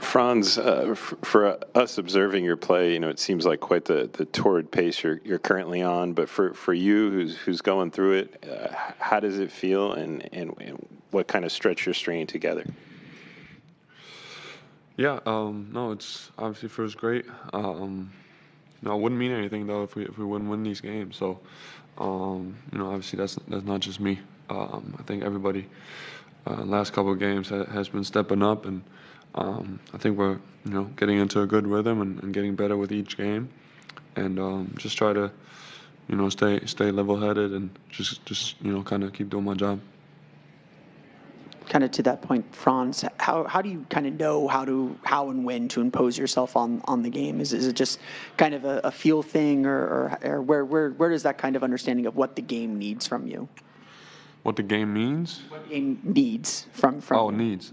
Franz, for us observing your play, it seems like quite the torrid pace you're currently on. But for you, who's going through it, how does it feel, and what kind of stretch you're stringing together? Yeah, no, it's obviously feels great. No, it wouldn't mean anything though if we wouldn't win these games. So, obviously that's not just me. I think everybody last couple of games has been stepping up, and I think we're getting into a good rhythm and getting better with each game, and just try to stay level-headed and just kind of keep doing my job. Kind of to that point, Franz, how do you kind of know how and when to impose yourself on the game? Is it just kind of a feel thing, or where does that kind of understanding of what the game needs from you? What the game means? What the game needs from Oh, you. needs.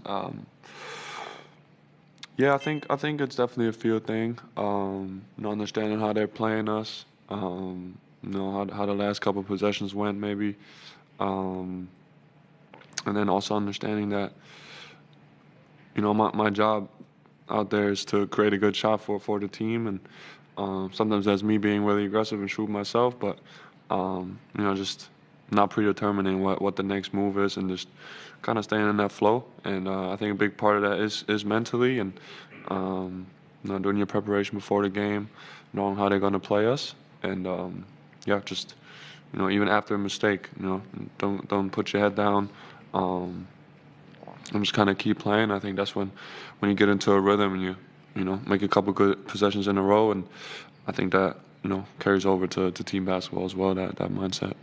Yeah, I think it's definitely a feel thing. Understanding how they're playing us. How the last couple of possessions went, maybe. And then also understanding that, my job out there is to create a good shot for the team, and sometimes that's me being really aggressive and shooting myself, but just not predetermining what the next move is, and just kind of staying in that flow. And I think a big part of that is mentally, and doing your preparation before the game, knowing how they're going to play us, and just even after a mistake, don't put your head down. And just kind of keep playing. I think that's when you get into a rhythm and you make a couple good possessions in a row, and I think that carries over to team basketball as well. That mindset.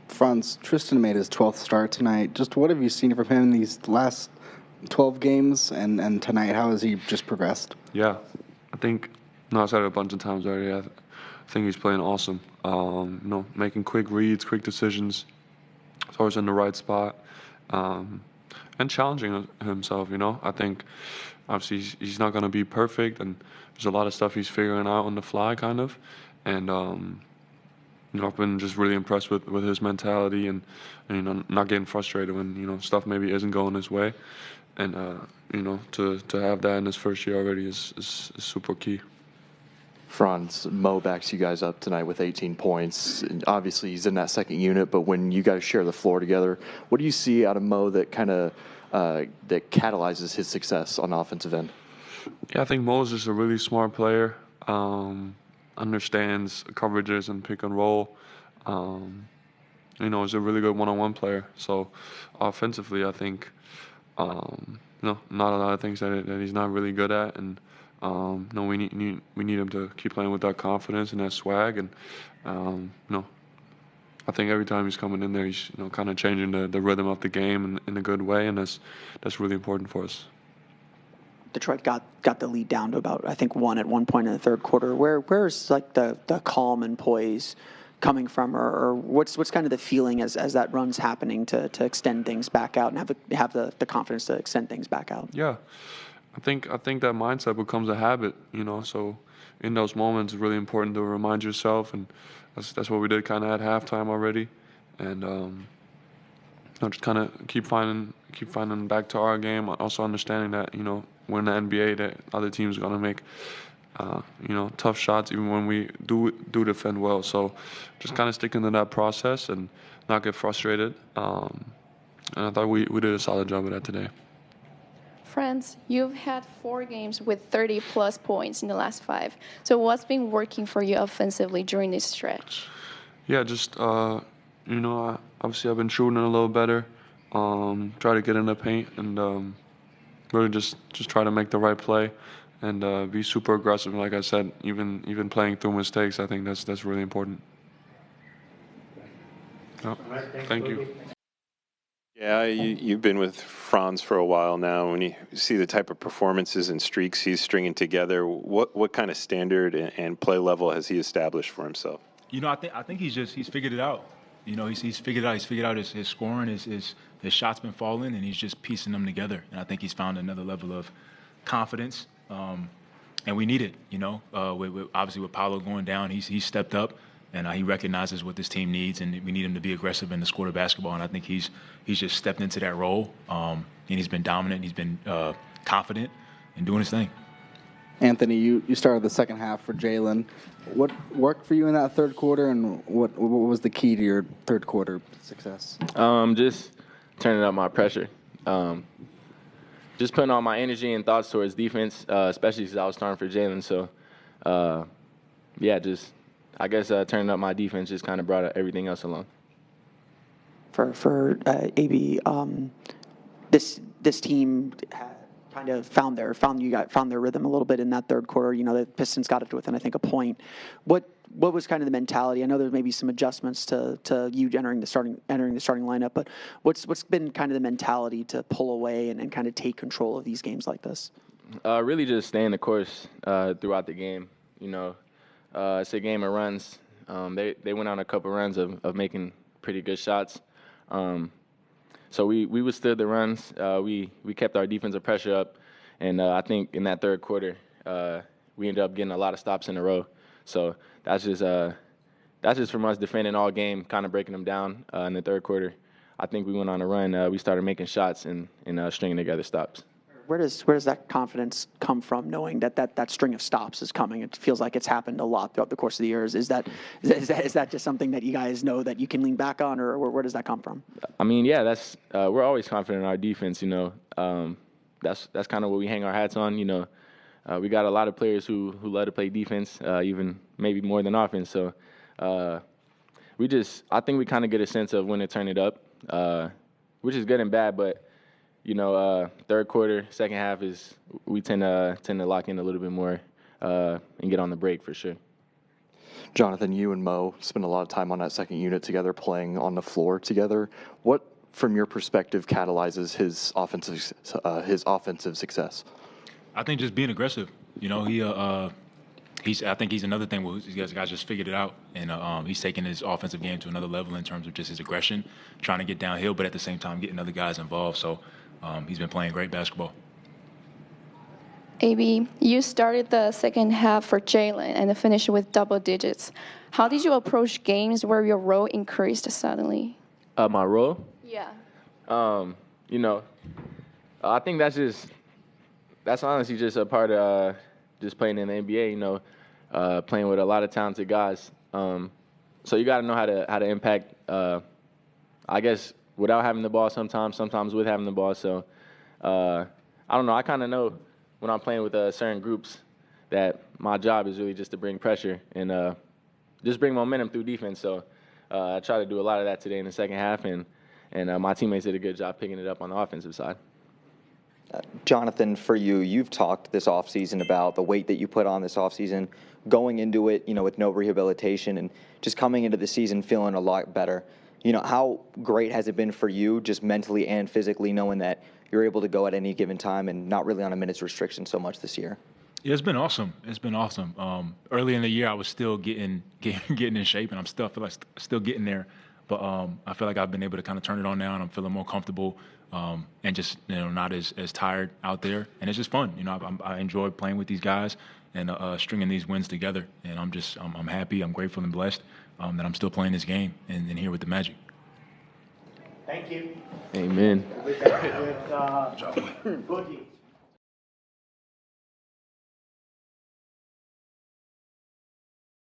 Franz, Tristan made his 12th start tonight. Just what have you seen from him in these last 12 games, and tonight? How has he just progressed? Yeah, I think I said it a bunch of times already. I think he's playing awesome. Making quick reads, quick decisions. He's always in the right spot, and challenging himself. I think obviously he's not going to be perfect, and there's a lot of stuff he's figuring out on the fly, kind of. And I've been just really impressed with his mentality, and not getting frustrated when stuff maybe isn't going his way, and to have that in his first year already is super key. Franz, Mo backs you guys up tonight with 18 points. And obviously, he's in that second unit, but when you guys share the floor together, what do you see out of Mo that kind of that catalyzes his success on the offensive end? Yeah, I think Mo is just a really smart player. Understands coverages and pick and roll. Is a really good one-on-one player. So offensively, I think not a lot of things that he's not really good at, and we need him to keep playing with that confidence and that swag, and I think every time he's coming in there, he's kind of changing the rhythm of the game in a good way, and that's really important for us. Detroit got the lead down to about, I think, one at one point in the third quarter. Where's like the calm and poise coming from, or what's kind of the feeling as that run's happening to extend things back out and have the confidence to extend things back out? Yeah, I think that mindset becomes a habit, So in those moments, it's really important to remind yourself, and that's what we did kind of at halftime already, and just kind of keep finding back to our game. Also understanding that we're in the NBA, that other teams are gonna make tough shots even when we do defend well. So just kind of sticking to that process and not get frustrated. And I thought we did a solid job of that today. Franz, you've had 4 games with 30-plus points in the last 5. So what's been working for you offensively during this stretch? Yeah, just, obviously I've been shooting a little better, try to get in the paint, and really just try to make the right play and be super aggressive. Like I said, even playing through mistakes, I think that's really important. Oh, thank you. Yeah, you've been with Franz for a while now. When you see the type of performances and streaks he's stringing together, what kind of standard and play level has he established for himself? I think he's figured it out. He's figured out his scoring, his shots been falling, and he's just piecing them together. And I think he's found another level of confidence, and we need it. Obviously with Paolo going down, he's stepped up. And he recognizes what this team needs, and we need him to be aggressive in the sport of basketball. And I think he's just stepped into that role, and he's been dominant. He's been confident, and doing his thing. Anthony, you started the second half for Jalen. What worked for you in that third quarter, and what was the key to your third quarter success? Just turning up my pressure. Just putting all my energy and thoughts towards defense, especially since I was starting for Jalen. So, I guess turning up my defense just kind of brought everything else along. For AB, this team kind of found their rhythm a little bit in that third quarter. You know, the Pistons got it to within, I think, a point. What was kind of the mentality? I know there may be some adjustments to you entering the starting lineup, but what's been kind of the mentality to pull away and kind of take control of these games like this? Really just staying the course throughout the game. You know, it's a game of runs. They went on a couple runs of making pretty good shots. So we withstood the runs. We kept our defensive pressure up, and I think in that third quarter we ended up getting a lot of stops in a row. So that's just from us defending all game, kind of breaking them down in the third quarter. I think we went on a run. We started making shots and stringing together stops. Where does that confidence come from, knowing that string of stops is coming? It feels like it's happened a lot throughout the course of the years. Is that just something that you guys know that you can lean back on, or where does that come from? I mean, yeah, that's we're always confident in our defense. You know, that's kind of what we hang our hats on. You know, we got a lot of players who love to play defense, even maybe more than offense. So I think we kind of get a sense of when to turn it up, which is good and bad, but. You know, third quarter, second half is we tend to lock in a little bit more and get on the break for sure. Johnathan, you and Mo spend a lot of time on that second unit together, playing on the floor together. What, from your perspective, catalyzes his offensive success? I think just being aggressive. You know, I think he's another thing where these guys just figured it out, and he's taking his offensive game to another level in terms of just his aggression, trying to get downhill, but at the same time getting other guys involved. So he's been playing great basketball. AB, you started the second half for Jalen and finished with double digits. How did you approach games where your role increased suddenly? My role? Yeah. You know, I think that's honestly just a part of just playing in the NBA. You know, playing with a lot of talented guys. So you got to know how to impact. I guess without having the ball sometimes with having the ball. So I don't know. I kind of know when I'm playing with certain groups that my job is really just to bring pressure and just bring momentum through defense. So I try to do a lot of that today in the second half, and my teammates did a good job picking it up on the offensive side. Johnathan, for you, you've talked this offseason about the weight that you put on this offseason, going into it, you know, with no rehabilitation and just coming into the season feeling a lot better. You know, how great has it been for you just mentally and physically knowing that you're able to go at any given time and not really on a minutes restriction so much this year? Yeah, it's been awesome. It's been awesome. Early in the year, I was still getting in shape, and I'm still getting there. But I feel like I've been able to kind of turn it on now, and I'm feeling more comfortable and just, you know, not as tired out there. And it's just fun. You know, I enjoy playing with these guys and stringing these wins together. And I'm happy. I'm grateful and blessed that I'm still playing this game and here with the Magic. Thank you. Amen. With Boogie.